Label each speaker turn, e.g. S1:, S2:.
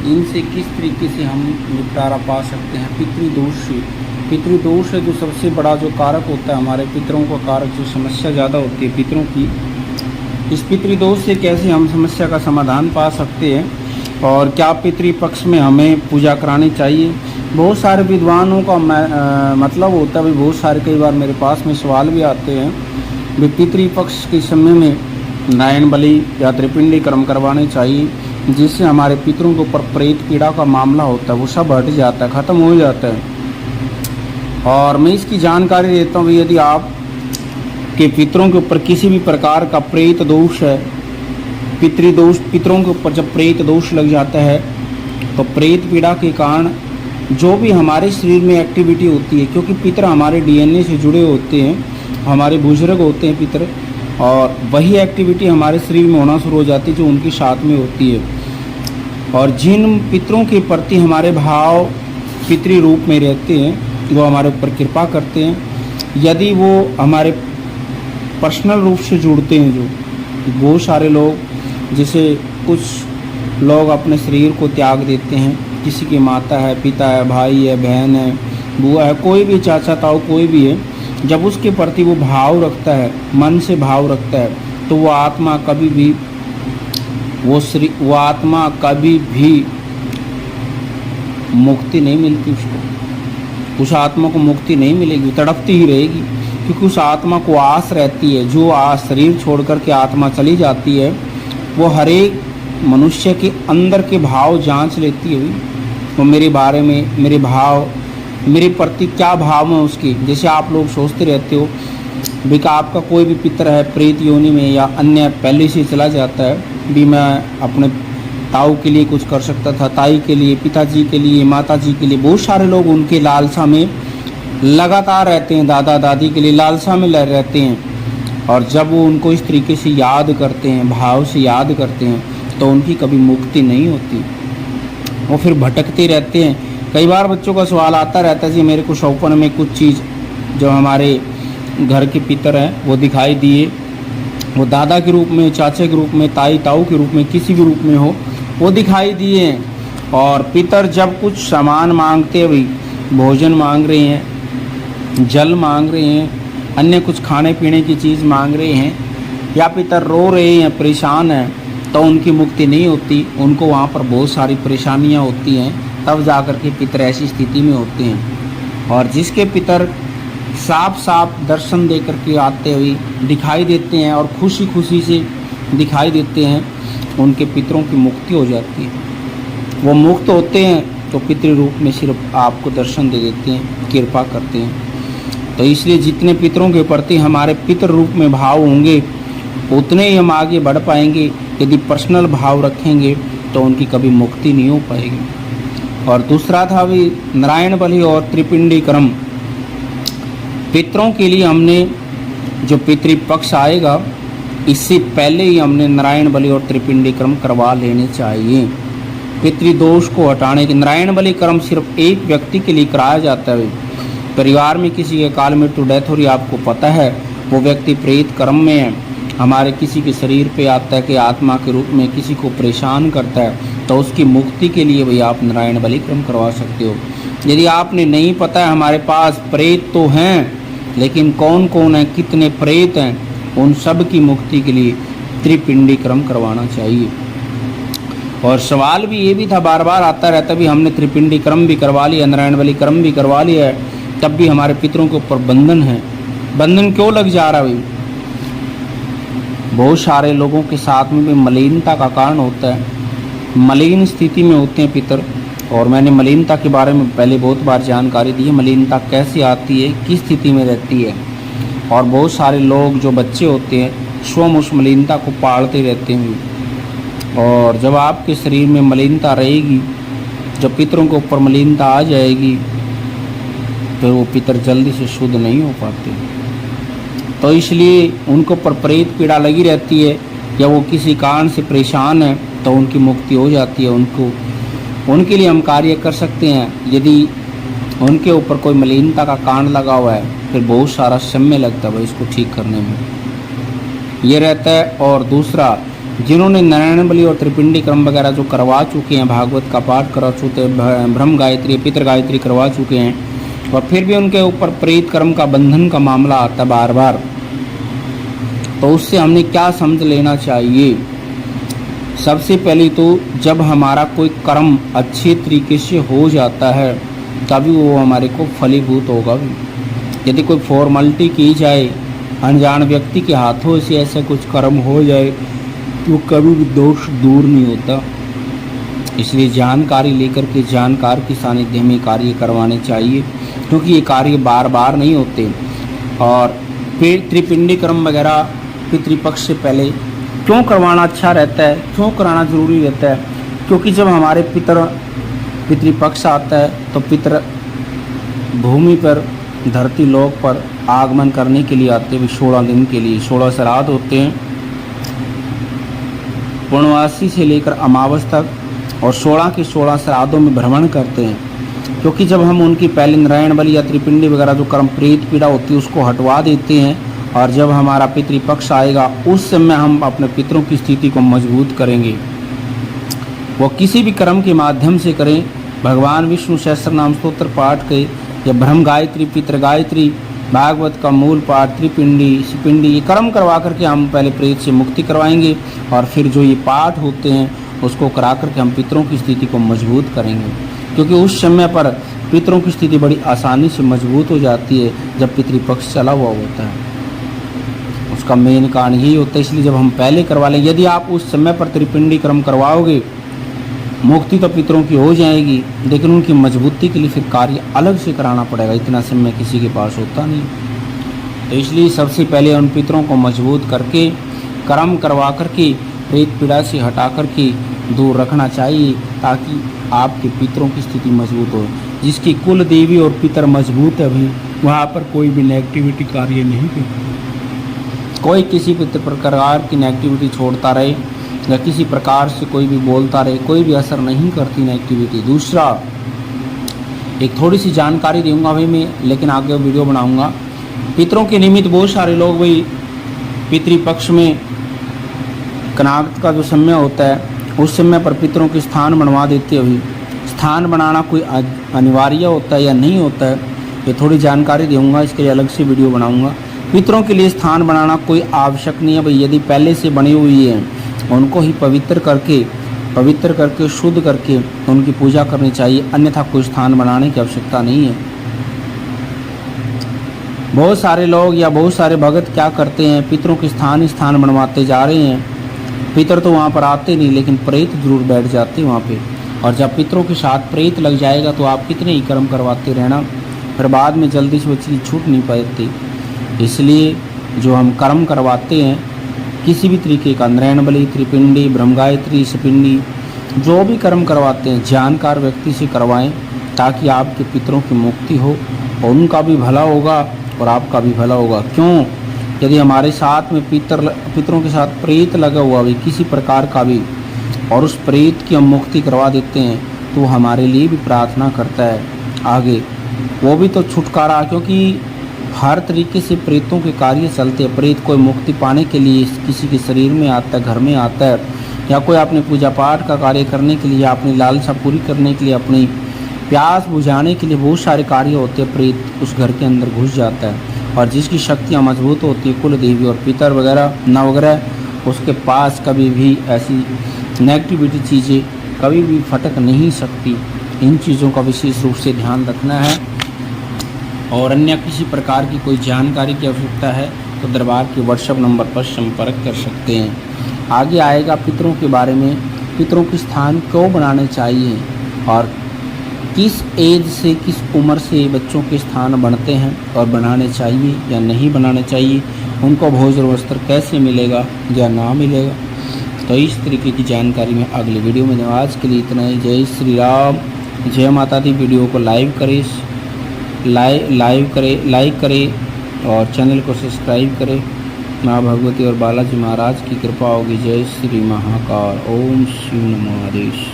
S1: इनसे किस तरीके से हम निपटारा पा सकते हैं पितृदोष से। पितृदोष है जो सबसे बड़ा जो कारक होता है हमारे पितरों का कारक, जो समस्या ज़्यादा होती है पितरों की। इस पितृदोष से कैसे हम समस्या का समाधान पा सकते हैं और क्या पितृपक्ष में हमें पूजा करानी चाहिए। बहुत सारे विद्वानों का मतलब होता है भाई, बहुत सारे कई बार मेरे पास में सवाल भी आते हैं भाई पितृपक्ष के समय में नारायण बलि या त्रिपिंडी कर्म करवाने चाहिए, जिससे हमारे पितरों के ऊपर प्रेत पीड़ा का मामला होता है वो सब हट जाता है, ख़त्म हो जाता है। और मैं इसकी जानकारी देता हूँ, यदि आप के पितरों के ऊपर किसी भी प्रकार का प्रेत दोष है, पितृदोष, पितरों के ऊपर जब प्रेत दोष लग जाता है तो प्रेत पीड़ा के कारण जो भी हमारे शरीर में एक्टिविटी होती है, क्योंकि पितर हमारे डीएनए से जुड़े होते हैं, हमारे बुजुर्ग होते हैं पितर, और वही एक्टिविटी हमारे शरीर में होना शुरू हो जाती है जो उनके साथ में होती है। और जिन पितरों के प्रति हमारे भाव पितृ रूप में रहते हैं वो हमारे ऊपर कृपा करते हैं, यदि वो हमारे पर्सनल रूप से जुड़ते हैं, जो बहुत सारे लोग, जैसे कुछ लोग अपने शरीर को त्याग देते हैं, किसी की माता है, पिता है, भाई है, बहन है, बुआ है, कोई भी चाचा ताऊ कोई भी है, जब उसके प्रति वो भाव रखता है, मन से भाव रखता है, तो वो आत्मा कभी भी वो आत्मा कभी भी मुक्ति नहीं मिलती उसको, उस आत्मा को मुक्ति नहीं मिलेगी, तड़पती ही रहेगी, क्योंकि उस आत्मा को आस रहती है। जो शरीर छोड़ कर के आत्मा चली जाती है वो हर एक मनुष्य के अंदर के भाव जांच लेती है, वो मेरे बारे में, मेरे भाव, मेरे प्रति क्या भाव है उसकी। जैसे आप लोग सोचते रहते हो भी कि आपका कोई भी पितर है प्रेत योनि में या अन्य पहले से चला जाता है भी, मैं अपने ताऊ के लिए कुछ कर सकता था, ताई के लिए, पिताजी के लिए, माताजी के लिए, बहुत सारे लोग उनके लालसा में लगातार रहते हैं, दादा दादी के लिए लालसा में रहते हैं। और जब वो उनको इस तरीके से याद करते हैं, भाव से याद करते हैं, तो उनकी कभी मुक्ति नहीं होती, वो फिर भटकते रहते हैं। कई बार बच्चों का सवाल आता रहता है जी मेरे को सपने में कुछ चीज़ जो हमारे घर के पितर हैं वो दिखाई दिए, वो दादा के रूप में, चाचे के रूप में, ताई ताऊ के रूप में, किसी भी रूप में हो, वो दिखाई दिए हैं। और पितर जब कुछ सामान मांगते हैं, भाई भोजन मांग रहे हैं, जल मांग रहे हैं, अन्य कुछ खाने पीने की चीज़ मांग रहे हैं, या पितर रो रहे हैं, परेशान हैं, तो उनकी मुक्ति नहीं होती, उनको वहाँ पर बहुत सारी परेशानियाँ होती हैं, तब जा कर के पितर ऐसी स्थिति में होते हैं। और जिसके पितर साफ साफ दर्शन दे करके आते हुए दिखाई देते हैं और खुशी खुशी से दिखाई देते हैं, उनके पितरों की मुक्ति हो जाती है। वो मुक्त होते हैं तो पितृ रूप में सिर्फ आपको दर्शन दे देते हैं, कृपा करते हैं। तो इसलिए जितने पितरों के प्रति हमारे पितृ रूप में भाव होंगे उतने ही हम आगे बढ़ पाएंगे। यदि पर्सनल भाव रखेंगे तो उनकी कभी मुक्ति नहीं हो पाएगी। और दूसरा था भी नारायण बलि और त्रिपिंडी कर्म। पितरों के लिए हमने जो पितृपक्ष आएगा इससे पहले ही हमने नारायण बलि और त्रिपिंडी कर्म करवा लेने चाहिए, पितृदोष को हटाने के। नारायण बलि कर्म सिर्फ एक व्यक्ति के लिए कराया जाता है। परिवार में किसी के काल मृत्यु डेथ हो रही, आपको पता है, वो व्यक्ति प्रेत कर्म में है, हमारे किसी के शरीर पे आता है कि आत्मा के रूप में किसी को परेशान करता है, तो उसकी मुक्ति के लिए भाई आप नारायण बलि कर्म करवा सकते हो। यदि आपने नहीं पता है, हमारे पास प्रेत तो हैं लेकिन कौन कौन है, कितने प्रेत हैं, उन सब की मुक्ति के लिए त्रिपिंडी कर्म करवाना चाहिए। और सवाल भी ये भी था, बार बार आता रहता भी हमने त्रिपिंडी कर्म भी करवा लिया, नारायण बलि कर्म भी करवा लिया है, तब भी हमारे पितरों के ऊपर बंधन है। बंधन क्यों लग जा रहा है भाई? बहुत सारे लोगों के साथ में भी मलिनता का कारण होता है, मलिन स्थिति में होते हैं पितर। और मैंने मलिनता के बारे में पहले बहुत बार जानकारी दी है, मलिनता कैसे आती है, किस स्थिति में रहती है। और बहुत सारे लोग जो बच्चे होते हैं स्वयं उस मलिनता को पालते रहते हैं। और जब आपके शरीर में मलिनता रहेगी, जब पितरों के ऊपर मलिनता आ जाएगी, फिर वो पितर जल्दी से शुद्ध नहीं हो पाते। तो इसलिए उनको पर प्रेत पीड़ा लगी रहती है, या वो किसी कारण से परेशान है, तो उनकी मुक्ति हो जाती है। उनके लिए हम कार्य कर सकते हैं। यदि उनके ऊपर कोई मलिनता का कारण लगा हुआ है, फिर बहुत सारा समय लगता है इसको ठीक करने में, ये रहता है। और दूसरा, जिन्होंने नारायण बलि और त्रिपिंडी क्रम वगैरह जो करवा चुके हैं, भागवत का पाठ करा चुके हैं, ब्रह्म गायत्री पितृ गायत्री करवा चुके हैं, और फिर भी उनके ऊपर प्रेत कर्म का बंधन का मामला आता बार बार, तो उससे हमने क्या समझ लेना चाहिए। सबसे पहले तो जब हमारा कोई कर्म अच्छे तरीके से हो जाता है तभी वो हमारे को फलीभूत होगा भी। यदि कोई फॉर्मेलिटी की जाए, अनजान व्यक्ति के हाथों से ऐसा कुछ कर्म हो जाए तो कभी भी दोष दूर नहीं होता। इसलिए जानकारी लेकर के जानकार के सानिध्य में कार्य करवाने चाहिए, क्योंकि ये कार्य बार बार नहीं होते। और फिर त्रिपिंडी कर्म वगैरह पितृपक्ष से पहले क्यों करवाना अच्छा रहता है, क्यों कराना जरूरी रहता है? क्योंकि जब हमारे पितृपक्ष आता है तो पितर भूमि पर, धरती लोक पर आगमन करने के लिए आते हैं 16 दिन के लिए। 16 श्राद्ध होते हैं पूर्णवासी से लेकर अमावस तक, और 16 के 16 श्राद्धों में भ्रमण करते हैं। क्योंकि जब हम उनकी पहले नारायण बलि या त्रिपिंडी वगैरह जो कर्म प्रेत पीड़ा होती है उसको हटवा देते हैं, और जब हमारा पितृपक्ष आएगा उस समय हम अपने पितरों की स्थिति को मजबूत करेंगे। वो किसी भी कर्म के माध्यम से करें, भगवान विष्णु सहस्त्र नाम स्तोत्र पाठ के, या ब्रह्म गायत्री पितृ गायत्री, भागवत का मूल पाठ, त्रिपिंडी शिपिंडी, ये कर्म करवा करके हम पहले प्रेत से मुक्ति करवाएंगे, और फिर जो ये पाठ होते हैं उसको करा करके हम पितरों की स्थिति को मजबूत करेंगे। क्योंकि उस समय पर पितरों की स्थिति बड़ी आसानी से मजबूत हो जाती है जब पितृपक्ष चला हुआ होता है। उसका मेन कारण यही होता है, इसलिए जब हम पहले करवा लें, यदि आप उस समय पर त्रिपिंडी कर्म करवाओगे, मुक्ति तो पितरों की हो जाएगी, लेकिन उनकी मजबूती के लिए फिर कार्य अलग से कराना पड़ेगा, इतना समय किसी के पास होता नहीं। तो इसलिए सबसे पहले उन पितरों को मजबूत करके कर्म करवा करके प्रेत पीड़ा से हटा करके दूर रखना चाहिए, ताकि आपके पितरों की स्थिति मजबूत हो। जिसकी कुल देवी और पितर मजबूत है भी, वहाँ पर कोई भी नेगेटिविटी कार्य नहीं करती। कोई किसी भी प्रकार की नेगेटिविटी छोड़ता रहे या किसी प्रकार से कोई भी बोलता रहे, कोई भी असर नहीं करती नेगेटिविटी। दूसरा, एक थोड़ी सी जानकारी दूंगा भाई मैं, लेकिन आगे वीडियो बनाऊंगा। पितरों के निमित्त बहुत सारे लोग भाई पितृपक्ष में कनागत का जो समय होता है उस समय पर पितरों के स्थान बनवा देते हैं। अभी स्थान बनाना कोई अनिवार्य होता है या नहीं होता है, ये थोड़ी जानकारी दूंगा, इसके लिए अलग से वीडियो बनाऊंगा। पितरों के लिए स्थान बनाना कोई आवश्यक नहीं है भाई, यदि पहले से बनी हुई है उनको ही पवित्र करके शुद्ध करके उनकी पूजा करनी चाहिए, अन्यथा कोई स्थान बनाने की आवश्यकता नहीं है। बहुत सारे लोग या बहुत सारे भगत क्या करते हैं, पितरों के स्थान बनवाते जा रहे हैं। पितर तो वहाँ पर आते नहीं, लेकिन प्रेत जरूर बैठ जाते हैं वहाँ पे, और जब पितरों के साथ प्रेत लग जाएगा तो आप कितने ही कर्म करवाते रहना, फिर बाद में जल्दी से वो चीज़ छूट नहीं पाती। इसलिए जो हम कर्म करवाते हैं किसी भी तरीके का, नारायण बलि, त्रिपिंडी, ब्रह्म गायत्री, शिपिंडी, जो भी कर्म करवाते हैं जानकार व्यक्ति से करवाएं, ताकि आपके पितरों की मुक्ति हो, और उनका भी भला होगा और आपका भी भला होगा। क्यों? यदि हमारे साथ में पितरों के साथ प्रेत लगा हुआ भी किसी प्रकार का भी, और उस प्रेत की हम मुक्ति करवा देते हैं, तो हमारे लिए भी प्रार्थना करता है आगे, वो भी तो छुटकारा। क्योंकि हर तरीके से प्रेतों के कार्य चलते हैं। प्रेत कोई मुक्ति पाने के लिए किसी के शरीर में आता है, घर में आता है, या कोई अपने पूजा पाठ का कार्य करने के लिए, अपनी लालसा पूरी करने के लिए, अपनी प्यास बुझाने के लिए बहुत सारे कार्य होते हैं। प्रेत उस घर के अंदर घुस जाता है, और जिसकी शक्तियाँ मजबूत होती है, कुल देवी और पितर वगैरह नवग्रह, उसके पास कभी भी ऐसी नेगेटिविटी चीज़ें कभी भी फटक नहीं सकती। इन चीज़ों का विशेष रूप से ध्यान रखना है। और अन्य किसी प्रकार की कोई जानकारी की आवश्यकता है तो दरबार के व्हाट्सएप नंबर पर संपर्क कर सकते हैं। आगे आएगा पितरों के बारे में, पितरों के स्थान क्यों बनाने चाहिए, और किस एज से, किस उम्र से बच्चों के स्थान बनते हैं और बनाने चाहिए या नहीं बनाने चाहिए, उनको भोजन वस्त्र कैसे मिलेगा या ना मिलेगा। तो इस तरीके की जानकारी मैं अगले वीडियो में। आज के लिए इतना ही। जय श्री राम, जय माता दी। वीडियो को लाइक करें और चैनल को सब्सक्राइब करें। माँ भगवती और बालाजी महाराज की कृपा होगी। जय श्री महाकाल। ओम शिव नमो आदेश।